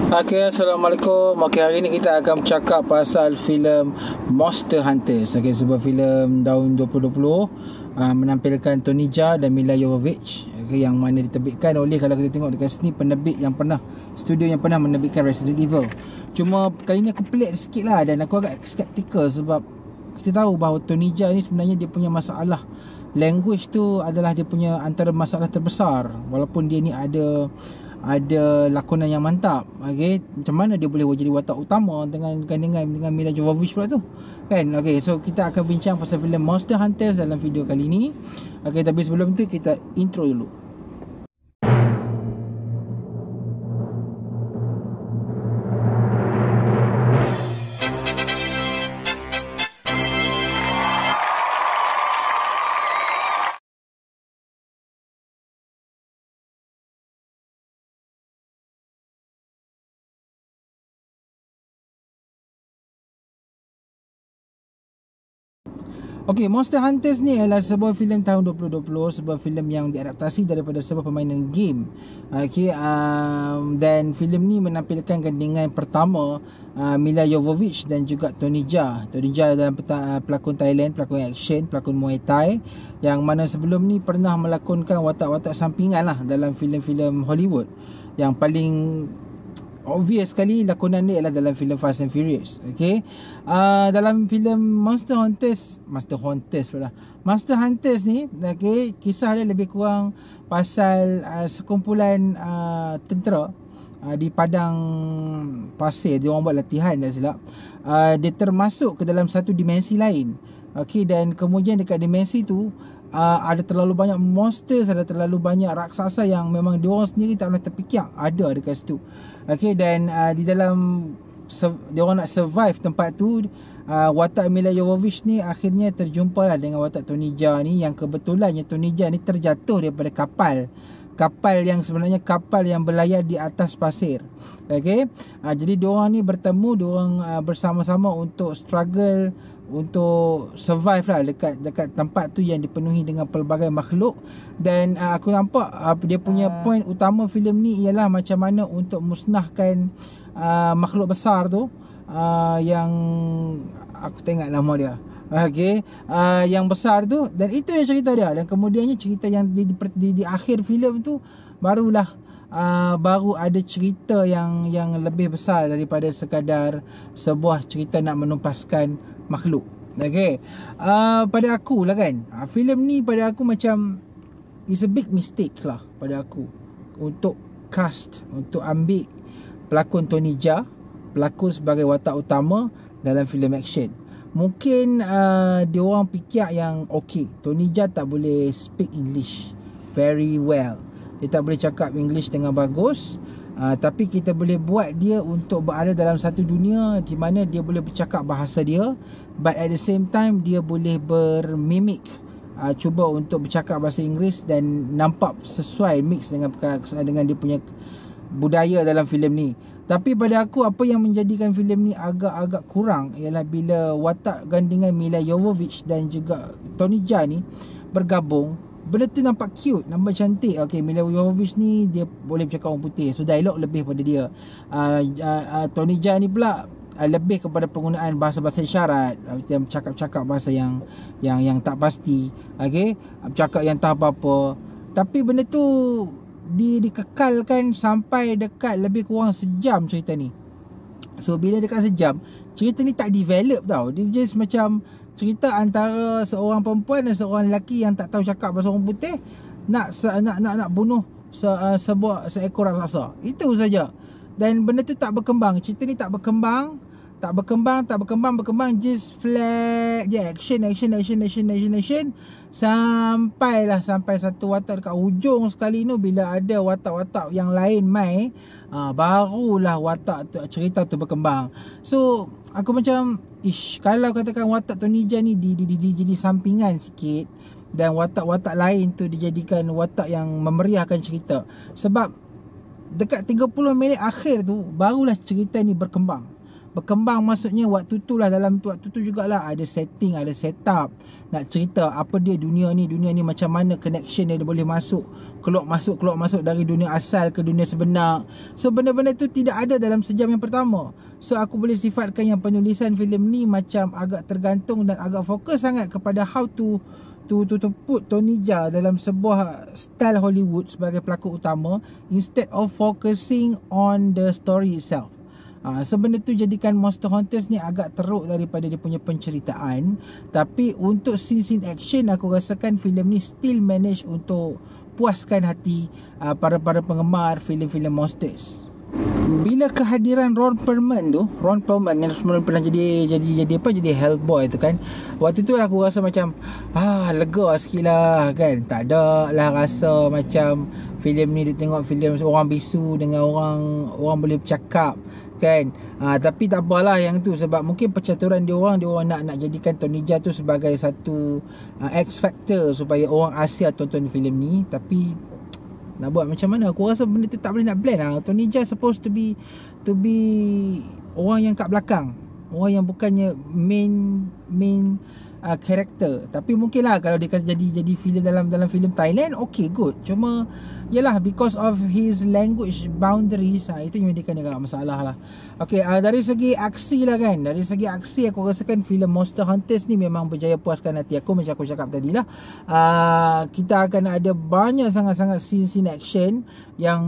Okay, Assalamualaikum. Okay, hari ni kita akan bercakap pasal filem Monster Hunters. Okay, sebuah filem tahun 2020 menampilkan Tony Jaa dan Milla Jovovich. Okay, yang mana diterbitkan oleh, kalau kita tengok dekat sini, penerbit yang pernah, studio yang pernah menerbitkan Resident Evil. Cuma kali ni aku pelik sikit lah, dan aku agak skeptikal sebab kita tahu bahawa Tony Jaa ni sebenarnya dia punya masalah language tu adalah dia punya antara masalah terbesar. Walaupun dia ni ada lakonan yang mantap. Okey, macam mana dia boleh jadi watak utama dengan Milla Jovovich pula tu, kan? Okey, so kita akan bincang pasal filem Monster Hunters dalam video kali ni. Okey, tapi sebelum tu kita intro dulu. Okey, Monster Hunters ni adalah sebuah filem tahun 2020, sebuah filem yang diadaptasi daripada sebuah permainan game. Okey, dan filem ni menampilkan gandingan pertama Milla Jovovich dan juga Tony Jaa. Tony Jaa dalam pelakon Thailand, pelakon action, pelakon Muay Thai, yang mana sebelum ni pernah melakonkan watak-watak sampingan lah dalam filem-filem Hollywood. Yang paling obvious sekali lakonan dia adalah dalam filem Fast and Furious. Okey, dalam filem Monster Hunters ni, okey, kisah dia lebih kurang pasal sekumpulan tentera di padang pasir. Dia orang buat latihan, tak silap. Dia termasuk ke dalam satu dimensi lain. Okey, dan kemudian dekat dimensi tu ada terlalu banyak monsters, ada terlalu banyak raksasa yang memang diorang sendiri tak boleh terfikir ada dekat situ. Okey, dan di dalam diorang nak survive tempat tu, watak Milla Jovovich ni akhirnya terjumpa lah dengan watak Tony Jaa ni, yang kebetulannya Tony Jaa ni terjatuh daripada kapal yang sebenarnya kapal yang berlayar di atas pasir. Okey, jadi diorang ni bertemu, diorang bersama-sama untuk struggle, untuk survive lah dekat tempat tu yang dipenuhi dengan pelbagai makhluk. Dan aku nampak dia punya point utama filem ni ialah macam mana untuk musnahkan makhluk besar tu, yang aku tengok nama dia. Okey, yang besar tu, dan itu yang cerita dia. Dan kemudiannya cerita yang di akhir filem tu baru ada cerita yang lebih besar daripada sekadar sebuah cerita nak menumpaskan makhluk. Okey, pada aku lah kan, filem ni pada aku macam is a big mistake lah pada aku untuk cast, untuk ambil pelakon Tony Jaa, pelakon sebagai watak utama dalam filem action. Mungkin dia orang fikir yang okey, Tony Jaa tak boleh speak English very well, dia tak boleh cakap English dengan bagus, tapi kita boleh buat dia untuk berada dalam satu dunia di mana dia boleh bercakap bahasa dia, but at the same time dia boleh bermimik, cuba untuk bercakap bahasa Inggeris dan nampak sesuai, mix dengan dia punya budaya dalam filem ni. Tapi pada aku, apa yang menjadikan filem ni agak-agak kurang ialah bila watak gandingan Milla Jovovich dan juga Tony Jaa ni bergabung, benda tu nampak cute, nampak cantik. Okay, Milla Jovovich ni dia boleh bercakap orang putih, so dialog lebih pada dia. Tony Jaa ni pula lebih kepada penggunaan bahasa-bahasa isyarat, dia bercakap-cakap bahasa yang tak pasti. Okay, bercakap yang tak apa-apa. Tapi benda tu dikekalkan sampai dekat lebih kurang sejam cerita ni. So bila dekat sejam, cerita ni tak develop tau. Dia just macam cerita antara seorang perempuan dan seorang lelaki yang tak tahu cakap bahasa orang putih nak bunuh seekor raksasa. Itu saja. Dan benda tu tak berkembang. Cerita ni tak berkembang, just flat je, action. Sampai satu watak dekat hujung sekali tu, bila ada watak-watak yang lain mai, barulah cerita tu berkembang. So aku macam, kalau katakan watak Tony Jaa ni jadi sampingan sikit, dan watak-watak lain tu dijadikan watak yang memeriahkan cerita. Sebab dekat 30 minit akhir tu barulah cerita ni berkembang. Berkembang maksudnya waktu tu lah, dalam waktu tu jugalah ada setting, ada setup, nak cerita apa dia dunia ni macam mana connection dia boleh keluar masuk dari dunia asal ke dunia sebenar. So benda-benda tu tidak ada dalam sejam yang pertama. So aku boleh sifatkan yang penulisan filem ni macam agak tergantung dan agak fokus sangat kepada how to put Tony Jaa dalam sebuah style Hollywood sebagai pelakon utama, instead of focusing on the story itself. Sebenarnya tu jadikan Monster Hunters ni agak teruk daripada dia punya penceritaan. Tapi untuk scene action, aku rasakan filem ni still manage untuk puaskan hati para penggemar filem-filem monsters. Bila kehadiran Ron Perlman yang sebelum pernah jadi Hellboy tu kan, waktu tu aku rasa macam lega sikit lah kan. Tak ada lah rasa macam filem ni dia tengok filem orang bisu dengan orang boleh bercakap kan. Tapi tak apalah yang tu, sebab mungkin percaturan dia orang nak jadikan Tony Jaa tu sebagai satu X factor supaya orang Asia tonton filem ni. Tapi nak buat macam mana, aku rasa benda tu tak boleh nak blend. Tony Jaa supposed to be orang yang kat belakang, orang yang bukannya main character. Tapi mungkin lah kalau dia jadi filem dalam filem Thailand, okay good. Cuma yalah, because of his language boundaries, itu yang menjadikan dia agak masalah lah. Okay, dari segi aksi lah kan, dari segi aksi aku rasakan filem Monster Hunters ni memang berjaya puaskan hati aku. Macam aku cakap tadi lah, kita akan ada banyak sangat-sangat scene action yang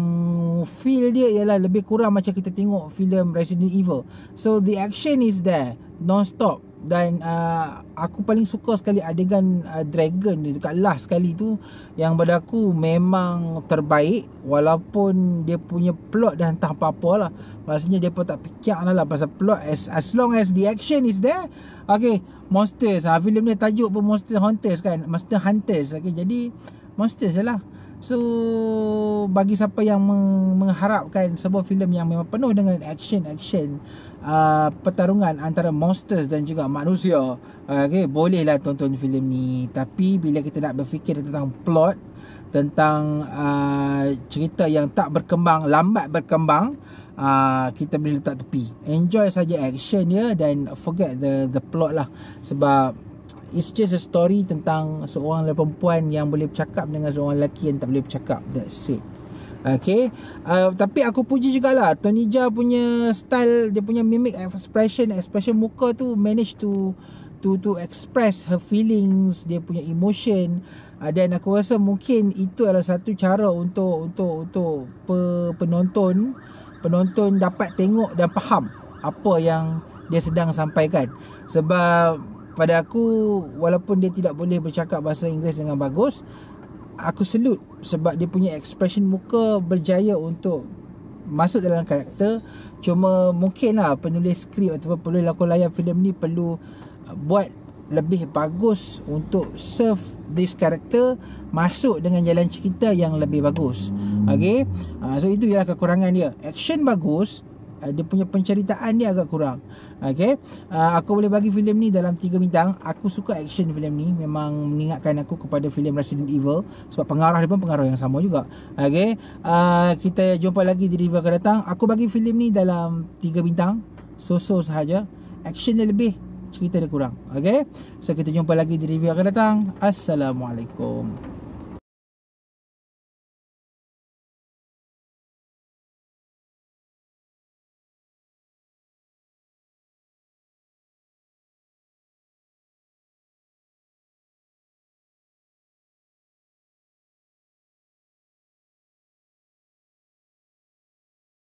feel dia ialah lebih kurang macam kita tengok filem Resident Evil. So the action is there non-stop. Dan aku paling suka sekali adegan dragon tu dekat last sekali tu, yang pada aku memang terbaik. Walaupun dia punya plot dah entah apa-apa lah, maksudnya dia pun tak fikir lah pasal plot, as long as the action is there. Okay, monsters, filem ni tajuk pun Monster Hunters kan, Monster Hunters. Okay, jadi monsters je lah. So bagi siapa yang mengharapkan sebuah filem yang memang penuh dengan action, pertarungan antara monsters dan juga manusia, okay, bolehlah tonton filem ni. Tapi bila kita nak berfikir tentang plot, tentang cerita yang tak berkembang, lambat berkembang, kita boleh letak tepi. Enjoy saja action dia dan forget the plot lah. Sebab it's just a story tentang seorang perempuan yang boleh bercakap dengan seorang lelaki yang tak boleh bercakap. That's it. Okay, tapi aku puji jugalah Tony Jaa punya style, dia punya mimic expression muka tu manage to express her feelings, dia punya emotion. Dan aku rasa mungkin itu adalah satu cara untuk penonton dapat tengok dan faham apa yang dia sedang sampaikan. Sebab pada aku, walaupun dia tidak boleh bercakap bahasa Inggeris dengan bagus, aku salute sebab dia punya expression muka berjaya untuk masuk dalam karakter. Cuma mungkin lah penulis skrip ataupun penulis lakon layar filem ni perlu buat lebih bagus untuk serve this character masuk dengan jalan cerita yang lebih bagus. Okay, so itu ialah kekurangan dia. Action bagus, dia punya penceritaan dia agak kurang. Okay, aku boleh bagi filem ni dalam 3 bintang. Aku suka action filem ni, memang mengingatkan aku kepada filem Resident Evil, sebab pengarah dia pun pengarah yang sama juga. Okay, kita jumpa lagi di review akan datang. Aku bagi filem ni dalam 3 bintang, so-so sahaja. Action dia lebih, cerita dia kurang. Okay, so kita jumpa lagi di review akan datang. Assalamualaikum.